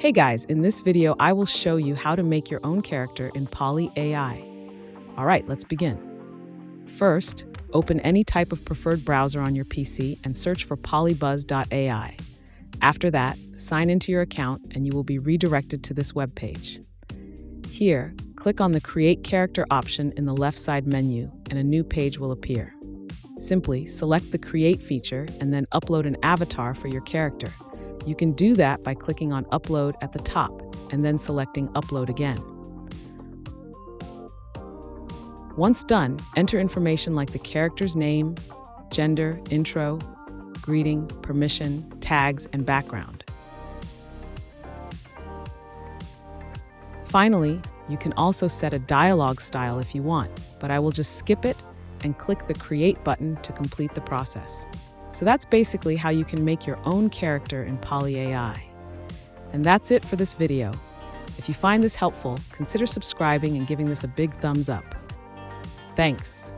Hey guys, in this video, I will show you how to make your own character in Poly AI. All right, let's begin. First, open any type of preferred browser on your PC and search for polybuzz.ai. After that, sign into your account and you will be redirected to this web page. Here, click on the Create Character option in the left side menu and a new page will appear. Simply select the Create feature and then upload an avatar for your character. You can do that by clicking on Upload at the top and then selecting Upload again. Once done, enter information like the character's name, gender, intro, greeting, permission, tags, and background. Finally, you can also set a dialogue style if you want, but I will just skip it and click the Create button to complete the process. So that's basically how you can make your own character in Poly AI. And that's it for this video. If you find this helpful, consider subscribing and giving this a big thumbs up. Thanks.